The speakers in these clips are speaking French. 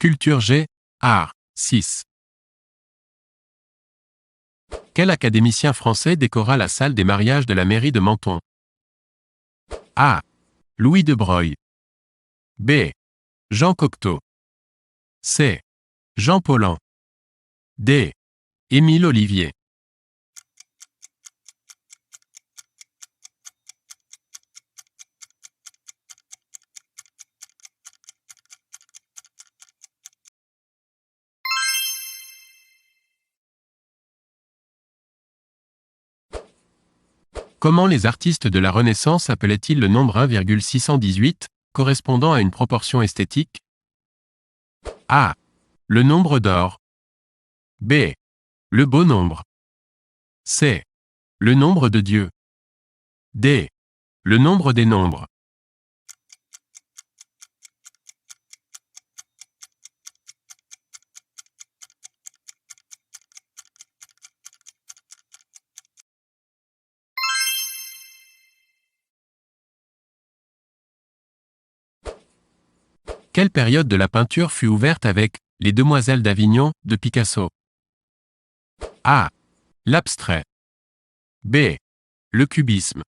Culture G, Art, 6. Quel académicien français décora la salle des mariages de la mairie de Menton? A. Louis de Broglie. B. Jean Cocteau. C. Jean Paulhan. D. Émile Olivier. Comment les artistes de la Renaissance appelaient-ils le nombre 1,618, correspondant à une proportion esthétique? A. Le nombre d'or. B. Le beau nombre. C. Le nombre de Dieu. D. Le nombre des nombres. Quelle période de la peinture fut ouverte avec Les Demoiselles d'Avignon de Picasso? A. L'abstrait. B. Le cubisme.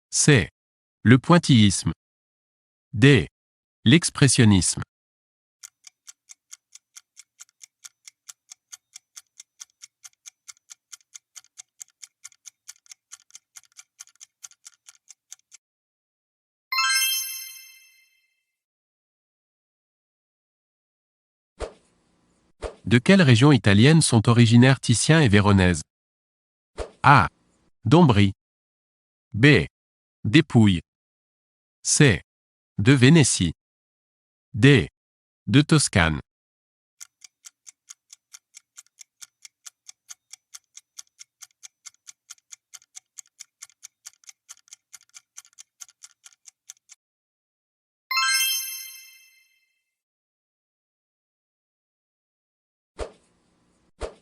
C. Le pointillisme. D. L'expressionnisme. De quelle région italienne sont originaires Titien et Véronèse? A. d'Ombrie. B. Dépouille. C. De Vénétie. D. De Toscane.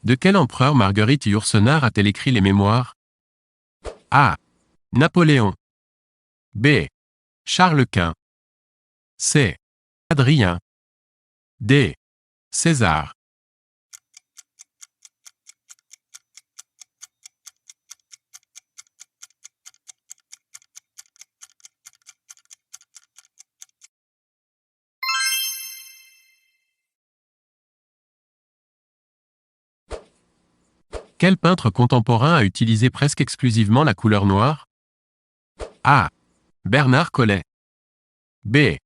De quel empereur Marguerite Yourcenar a-t-elle écrit les mémoires? A. Napoléon. B. Charles Quint. C. Adrien. D. César. Quel peintre contemporain a utilisé presque exclusivement la couleur noire? A. Bernard Collet. B.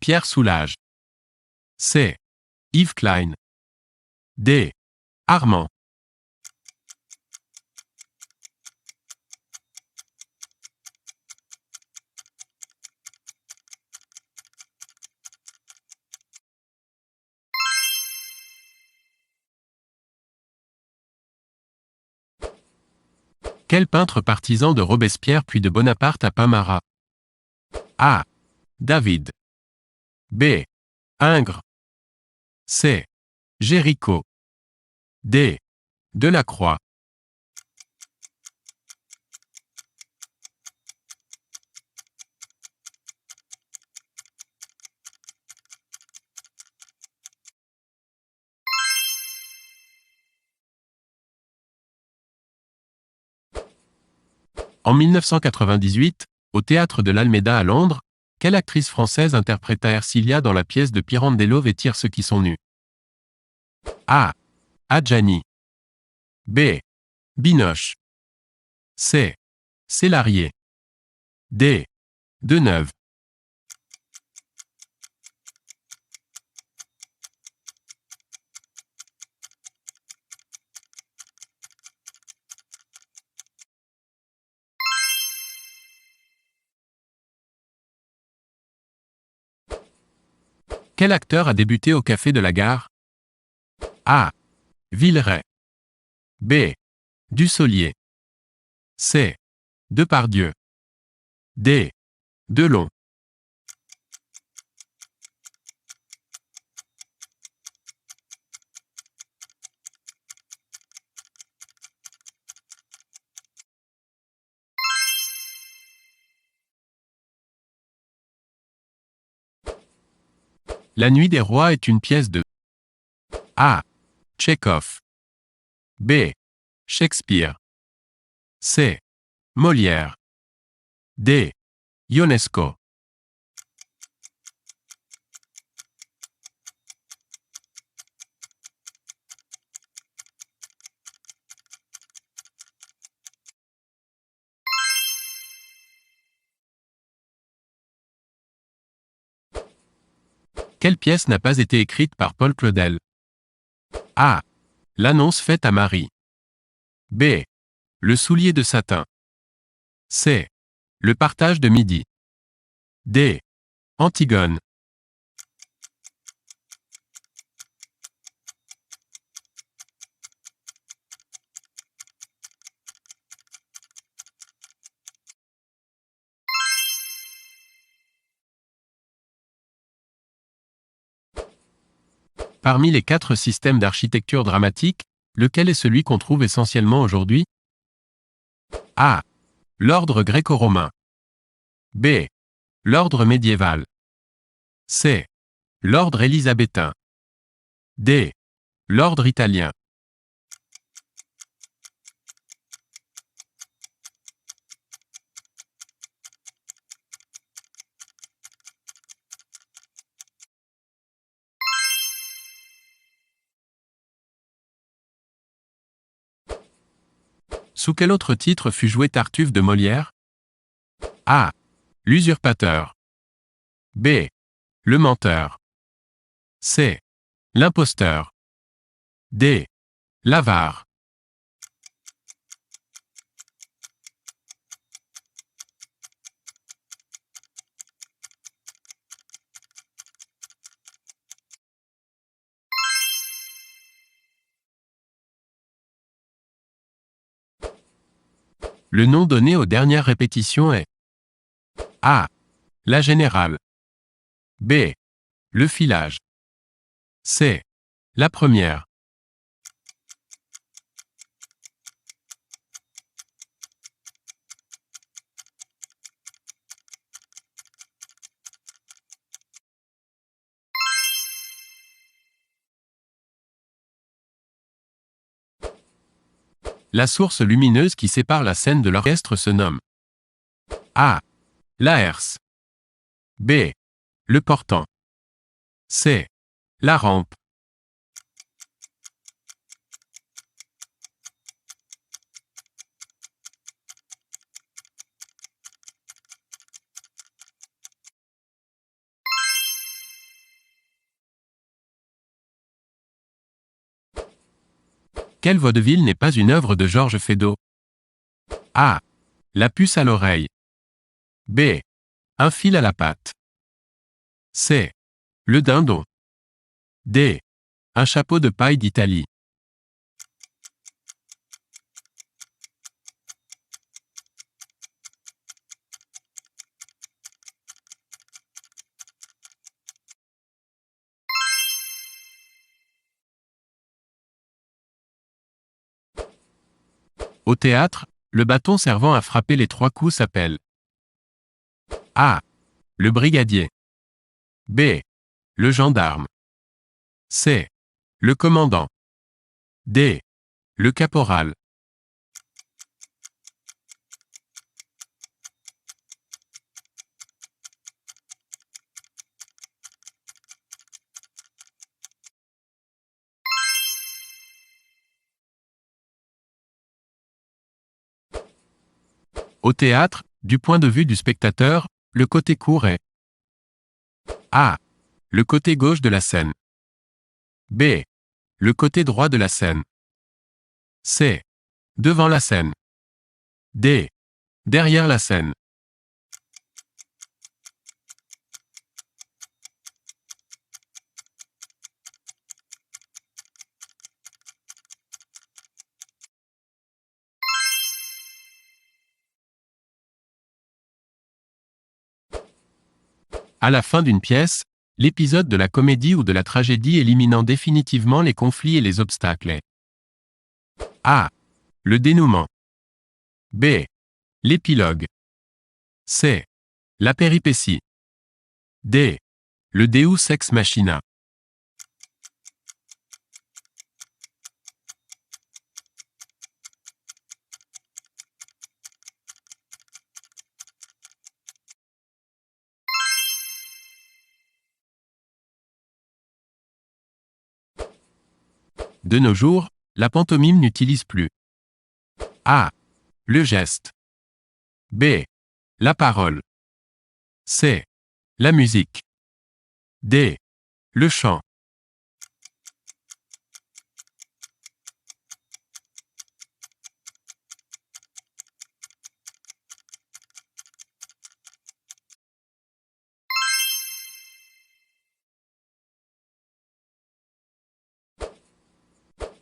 Pierre Soulages. C. Yves Klein. D. Armand. Quel peintre partisan de Robespierre puis de Bonaparte a peint Marat? A. David. B. Ingres. C. Géricault. D. Delacroix. En 1998, au théâtre de l'Almeida à Londres, quelle actrice française interpréta Ercilia dans la pièce de Pirandello Vêtir ceux qui sont nus? A. Adjani. B. Binoche. C. Célarié. D. Deneuve. Quel acteur a débuté au Café de la Gare? A. Villeray. B. Dussolier. C. Depardieu. D. Delon. La Nuit des Rois est une pièce de A. Tchekhov. B. Shakespeare. C. Molière. D. Ionesco. Quelle pièce n'a pas été écrite par Paul Claudel? A. L'annonce faite à Marie. B. Le soulier de satin. C. Le partage de midi. D. Antigone. Parmi les 4 systèmes d'architecture dramatique, lequel est celui qu'on trouve essentiellement aujourd'hui? A. L'ordre gréco-romain. B. L'ordre médiéval. C. L'ordre élisabétain. D. L'ordre italien. Sous quel autre titre fut joué Tartuffe de Molière? A. L'usurpateur. B. Le menteur. C. L'imposteur. D. L'avare. Le nom donné aux dernières répétitions est A. La générale. B. Le filage. C. La première. La source lumineuse qui sépare la scène de l'orchestre se nomme A. La herse. B. Le portant. C. La rampe. Quel vaudeville n'est pas une œuvre de Georges Feydeau? A. La puce à l'oreille. B. Un fil à la patte. C. Le dindon. D. Un chapeau de paille d'Italie. Au théâtre, le bâton servant à frapper les 3 coups s'appelle A. Le brigadier. B. Le gendarme. C. Le commandant. D. Le caporal. Au théâtre, du point de vue du spectateur, le côté court est A. Le côté gauche de la scène. B. Le côté droit de la scène. C. Devant la scène. D. Derrière la scène. À la fin d'une pièce, l'épisode de la comédie ou de la tragédie éliminant définitivement les conflits et les obstacles est A. Le dénouement. B. L'épilogue. C. La péripétie. D. Le Deus ex machina. De nos jours, la pantomime n'utilise plus A. Le geste. B. La parole. C. La musique. D. Le chant.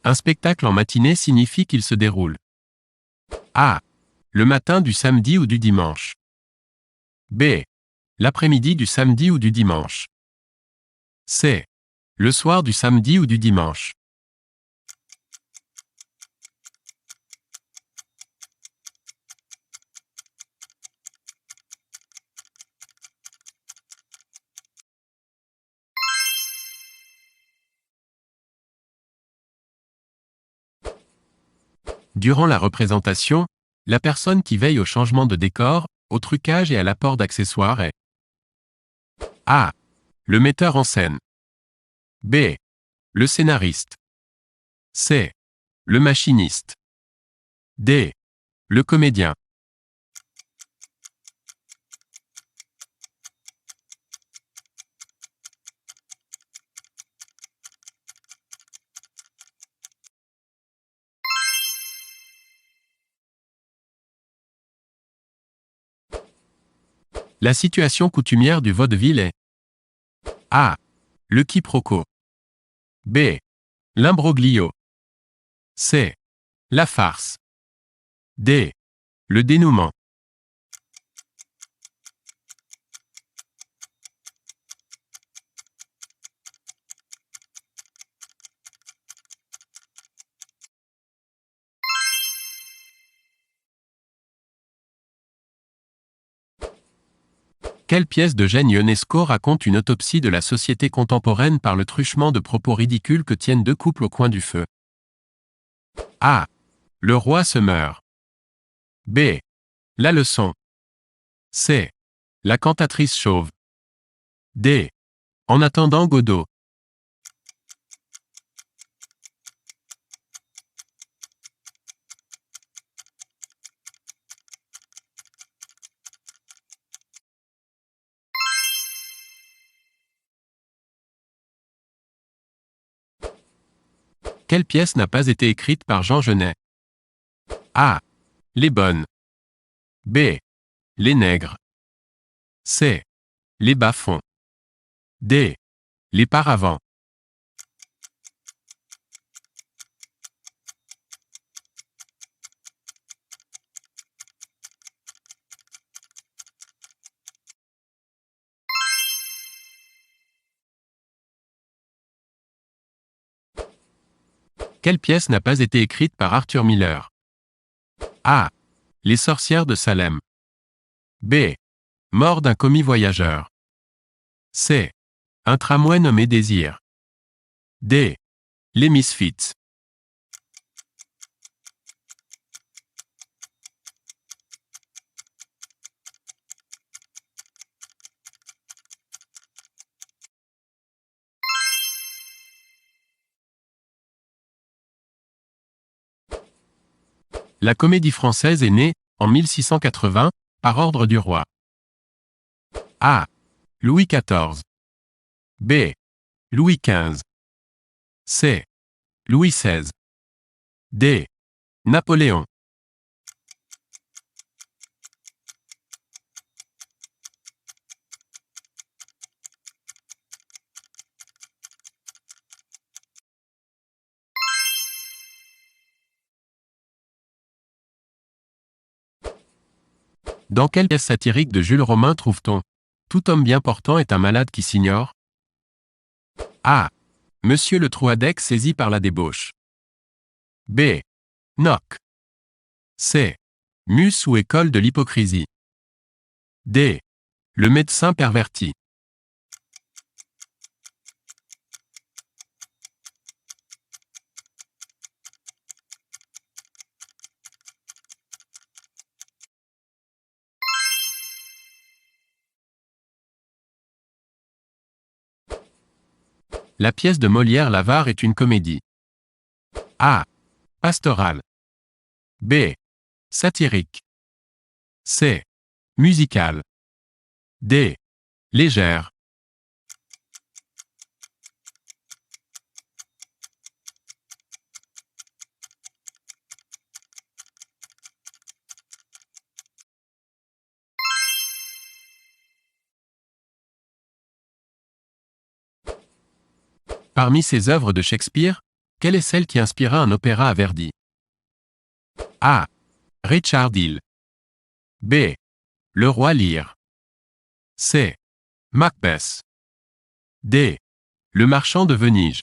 Un spectacle en matinée signifie qu'il se déroule A. Le matin du samedi ou du dimanche. B. L'après-midi du samedi ou du dimanche. C. Le soir du samedi ou du dimanche. Durant la représentation, la personne qui veille au changement de décor, au trucage et à l'apport d'accessoires est A. Le metteur en scène. B. Le scénariste. C. Le machiniste. D. Le comédien. La situation coutumière du vaudeville est A. Le quiproquo. B. L'imbroglio. C. La farce. D. Le dénouement. Quelle pièce de Eugène Ionesco raconte une autopsie de la société contemporaine par le truchement de propos ridicules que tiennent deux couples au coin du feu? A. Le roi se meurt. B. La leçon. C. La cantatrice chauve. D. En attendant Godot. Quelle pièce n'a pas été écrite par Jean Genet? A. Les bonnes. B. Les nègres. C. Les bas-fonds. D. Les paravents. Quelle pièce n'a pas été écrite par Arthur Miller? A. Les sorcières de Salem. B. Mort d'un commis voyageur. C. Un tramway nommé Désir. D. Les Misfits. La comédie française est née, en 1680, par ordre du roi. A. Louis XIV. B. Louis XV. C. Louis XVI. D. Napoléon. Dans quelle pièce satirique de Jules Romain trouve-t-on « Tout homme bien portant est un malade qui s'ignore » A. Monsieur le Trouadec saisi par la débauche. B. Nock. C. Mus ou école de l'hypocrisie. D. Le médecin perverti. La pièce de Molière l'Avare est une comédie. A. Pastorale. B. Satirique. C. Musicale. D. Légère. Parmi ces œuvres de Shakespeare, quelle est celle qui inspira un opéra à Verdi? A. Richard Ile. B. Le Roi Lear. C. Macbeth. D. Le Marchand de Venise.